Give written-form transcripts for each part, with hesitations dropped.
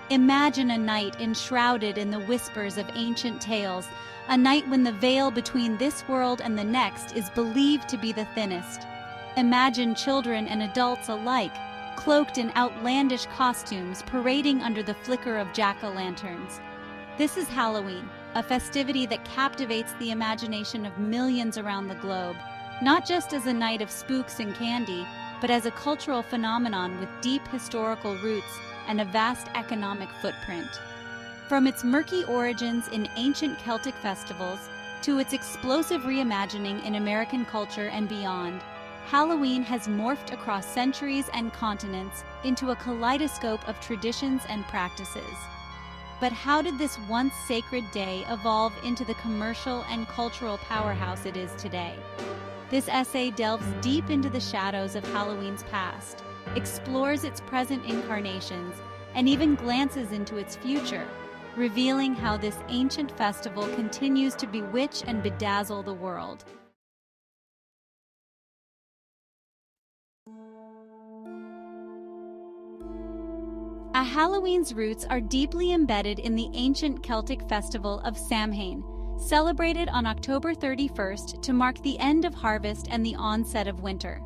Imagine a night enshrouded in the whispers of ancient tales, a night when the veil between this world and the next is believed to be the thinnest. Imagine children and adults alike, cloaked in outlandish costumes, parading under the flicker of jack-o'-lanterns. This is Halloween, a festivity that captivates the imagination of millions around the globe, not just as a night of spooks and candy, but as a cultural phenomenon with deep historical roots and a vast economic footprint. From its murky origins in ancient Celtic festivals to its explosive reimagining in American culture and beyond, Halloween has morphed across centuries and continents into a kaleidoscope of traditions and practices. But how did this once sacred day evolve into the commercial and cultural powerhouse it is today? This essay delves deep into the shadows of Halloween's past, explores its present incarnations, and even glances into its future, revealing how this ancient festival continues to bewitch and bedazzle the world. Halloween's roots are deeply embedded in the ancient Celtic festival of Samhain, celebrated on October 31st to mark the end of harvest and the onset of winter.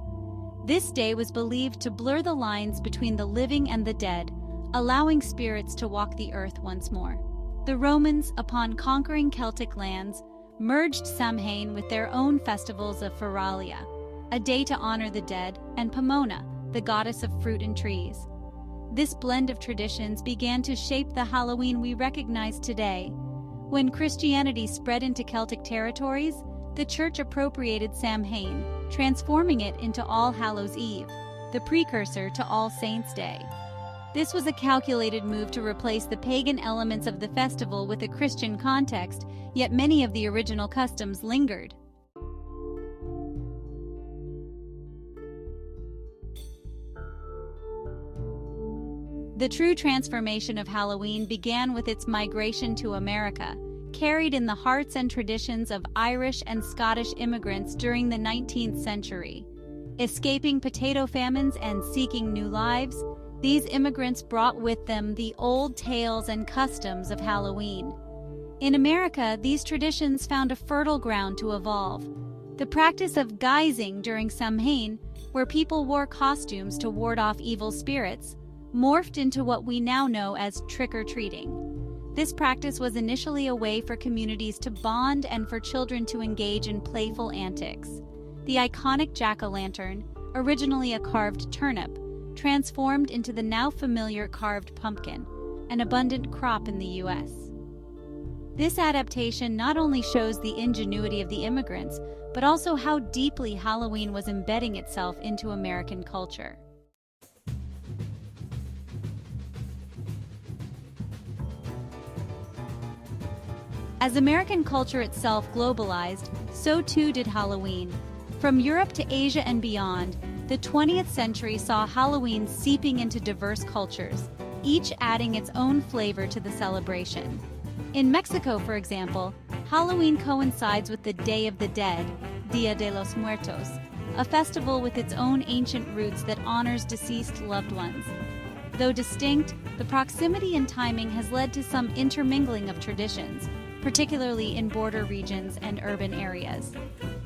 This day was believed to blur the lines between the living and the dead, allowing spirits to walk the earth once more. The Romans, upon conquering Celtic lands, merged Samhain with their own festivals of Feralia, a day to honor the dead, and Pomona, the goddess of fruit and trees. This blend of traditions began to shape the Halloween we recognize today. When Christianity spread into Celtic territories, the Church appropriated Samhain, transforming it into All Hallows' Eve, the precursor to All Saints' Day. This was a calculated move to replace the pagan elements of the festival with a Christian context, yet many of the original customs lingered. The true transformation of Halloween began with its migration to America, carried in the hearts and traditions of Irish and Scottish immigrants during the 19th century. Escaping potato famines and seeking new lives, these immigrants brought with them the old tales and customs of Halloween. In America, these traditions found a fertile ground to evolve. The practice of guising during Samhain, where people wore costumes to ward off evil spirits, morphed into what we now know as trick-or-treating. This practice was initially a way for communities to bond and for children to engage in playful antics. The iconic jack-o'-lantern, originally a carved turnip, transformed into the now familiar carved pumpkin, an abundant crop in the U.S. This adaptation not only shows the ingenuity of the immigrants, but also how deeply Halloween was embedding itself into American culture. As American culture itself globalized, so too did Halloween. From Europe to Asia and beyond, the 20th century saw Halloween seeping into diverse cultures, each adding its own flavor to the celebration. In Mexico, for example, Halloween coincides with the Day of the Dead, Dia de los Muertos, a festival with its own ancient roots that honors deceased loved ones. Though distinct, the proximity and timing has led to some intermingling of traditions, particularly in border regions and urban areas.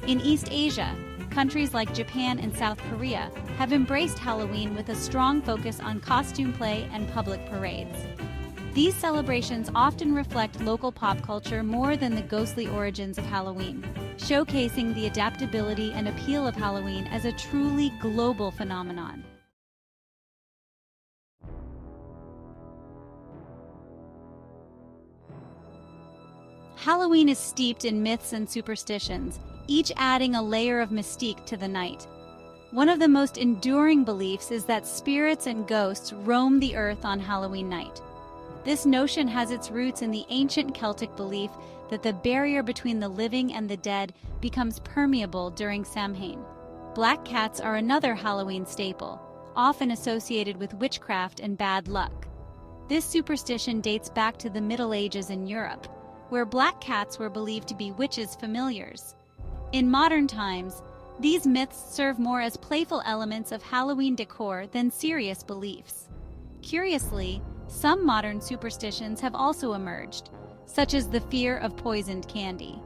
In East Asia, countries like Japan and South Korea have embraced Halloween with a strong focus on costume play and public parades. These celebrations often reflect local pop culture more than the ghostly origins of Halloween, showcasing the adaptability and appeal of Halloween as a truly global phenomenon. Halloween is steeped in myths and superstitions, each adding a layer of mystique to the night. One of the most enduring beliefs is that spirits and ghosts roam the earth on Halloween night. This notion has its roots in the ancient Celtic belief that the barrier between the living and the dead becomes permeable during Samhain. Black cats are another Halloween staple, often associated with witchcraft and bad luck. This superstition dates back to the Middle Ages in Europe, where black cats were believed to be witches' familiars. In modern times, these myths serve more as playful elements of Halloween decor than serious beliefs. Curiously, Some modern superstitions have also emerged, such as the fear of poisoned candy.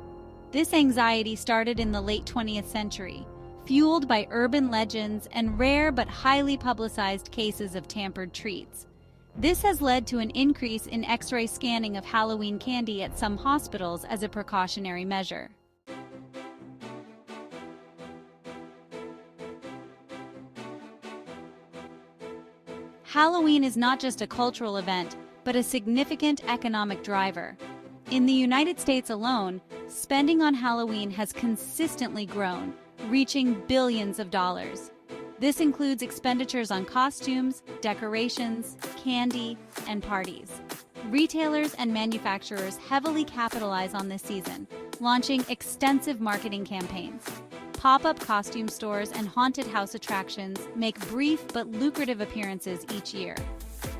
This anxiety started in the late 20th century, fueled by urban legends and rare but highly publicized cases of tampered treats. This has led to an increase in X-ray scanning of Halloween candy at some hospitals as a precautionary measure. Halloween is not just a cultural event, but a significant economic driver. In the United States alone, spending on Halloween has consistently grown, reaching billions of dollars. This includes expenditures on costumes, decorations, candy, and parties. Retailers and manufacturers heavily capitalize on this season, launching extensive marketing campaigns. Pop-up costume stores and haunted house attractions make brief but lucrative appearances each year.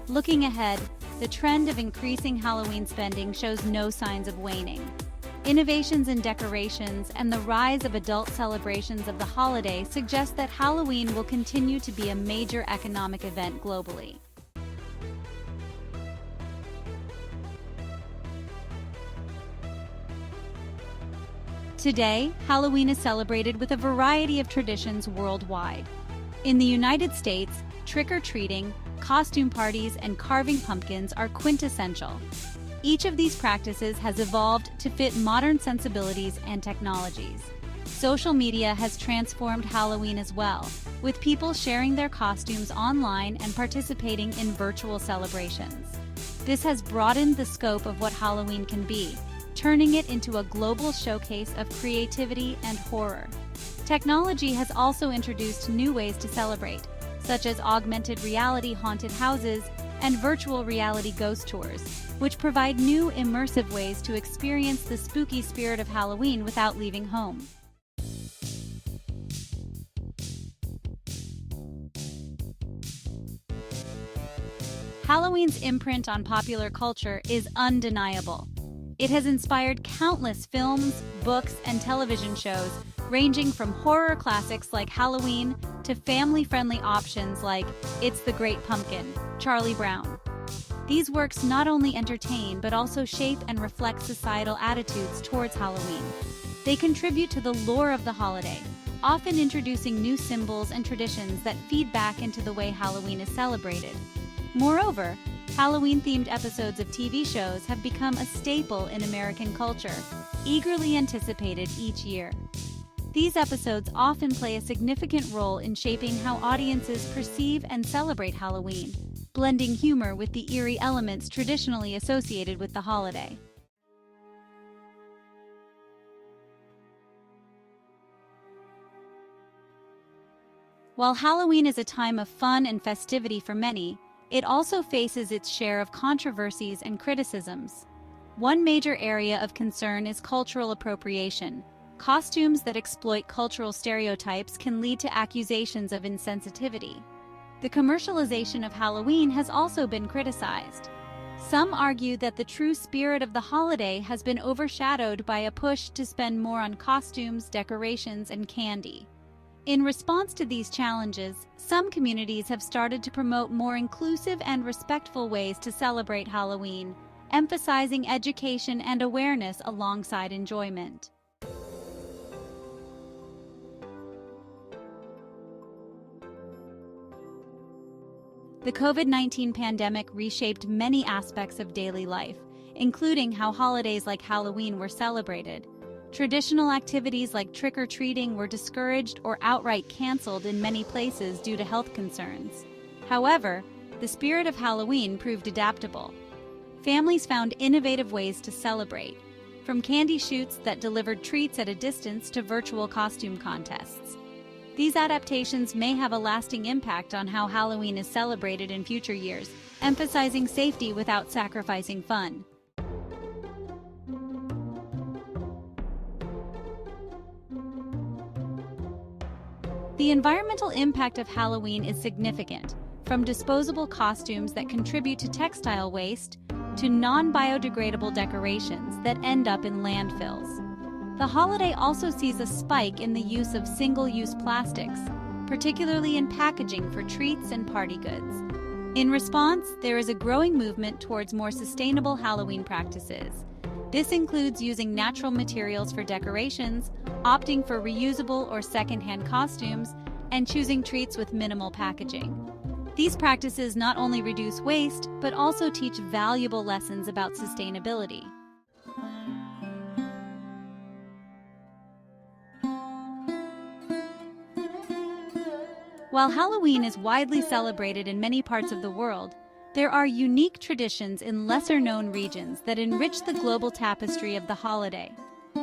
Looking ahead, the trend of increasing Halloween spending shows no signs of waning. Innovations in decorations and the rise of adult celebrations of the holiday suggest that Halloween will continue to be a major economic event globally. Today, Halloween is celebrated with a variety of traditions worldwide. In the United States, trick-or-treating, costume parties, and carving pumpkins are quintessential. Each of these practices has evolved to fit modern sensibilities and technologies. Social media has transformed Halloween as well, with people sharing their costumes online and participating in virtual celebrations. This has broadened the scope of what Halloween can be, turning it into a global showcase of creativity and horror. Technology has also introduced new ways to celebrate, such as augmented reality haunted houses and virtual reality ghost tours, which provide new immersive ways to experience the spooky spirit of Halloween without leaving home. Halloween's imprint on popular culture is undeniable. It has inspired countless films, books, and television shows, ranging from horror classics like Halloween to family-friendly options like It's the Great Pumpkin, Charlie Brown. These works not only entertain but also shape and reflect societal attitudes towards Halloween. They contribute to the lore of the holiday, often introducing new symbols and traditions that feed back into the way Halloween is celebrated. Moreover, Halloween-themed episodes of TV shows have become a staple in American culture, eagerly anticipated each year. These episodes often play a significant role in shaping how audiences perceive and celebrate Halloween, blending humor with the eerie elements traditionally associated with the holiday. While Halloween is a time of fun and festivity for many, it also faces its share of controversies and criticisms. One major area of concern is cultural appropriation. Costumes that exploit cultural stereotypes can lead to accusations of insensitivity. The commercialization of Halloween has also been criticized. Some argue that the true spirit of the holiday has been overshadowed by a push to spend more on costumes, decorations, and candy. In response to these challenges, some communities have started to promote more inclusive and respectful ways to celebrate Halloween, emphasizing education and awareness alongside enjoyment. The COVID-19 pandemic reshaped many aspects of daily life, including how holidays like Halloween were celebrated. Traditional activities like trick-or-treating were discouraged or outright canceled in many places due to health concerns. However, the spirit of Halloween proved adaptable. Families found innovative ways to celebrate, from candy shoots that delivered treats at a distance to virtual costume contests. These adaptations may have a lasting impact on how Halloween is celebrated in future years, emphasizing safety without sacrificing fun. The environmental impact of Halloween is significant, from disposable costumes that contribute to textile waste to non-biodegradable decorations that end up in landfills. The holiday also sees a spike in the use of single-use plastics, particularly in packaging for treats and party goods. In response, there is a growing movement towards more sustainable Halloween practices. This includes using natural materials for decorations, opting for reusable or secondhand costumes, and choosing treats with minimal packaging. These practices not only reduce waste, but also teach valuable lessons about sustainability. While Halloween is widely celebrated in many parts of the world, there are unique traditions in lesser-known regions that enrich the global tapestry of the holiday.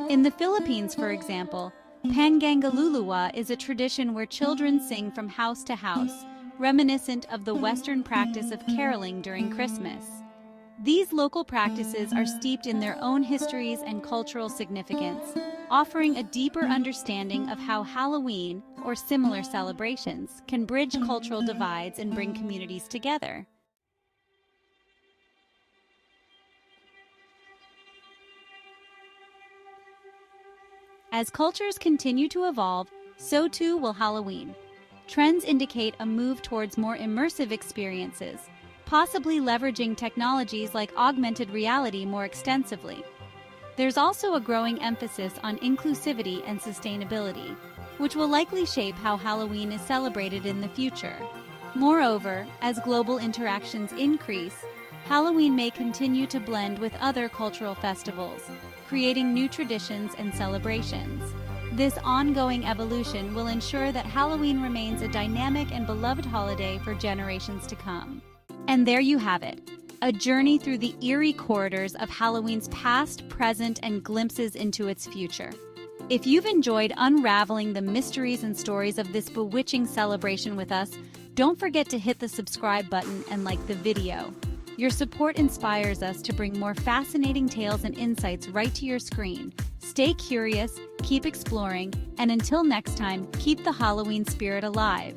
In the Philippines, for example, Pangangaluluwa is a tradition where children sing from house to house, reminiscent of the Western practice of caroling during Christmas. These local practices are steeped in their own histories and cultural significance, offering a deeper understanding of how Halloween, or similar celebrations, can bridge cultural divides and bring communities together. As cultures continue to evolve, so too will Halloween. Trends indicate a move towards more immersive experiences, possibly leveraging technologies like augmented reality more extensively. There's also a growing emphasis on inclusivity and sustainability, which will likely shape how Halloween is celebrated in the future. Moreover, as global interactions increase, Halloween may continue to blend with other cultural festivals, creating new traditions and celebrations. This ongoing evolution will ensure that Halloween remains a dynamic and beloved holiday for generations to come. And there you have it, a journey through the eerie corridors of Halloween's past, present, and glimpses into its future. If you've enjoyed unraveling the mysteries and stories of this bewitching celebration with us, don't forget to hit the subscribe button and like the video. Your support inspires us to bring more fascinating tales and insights right to your screen. Stay curious, keep exploring, and until next time, keep the Halloween spirit alive.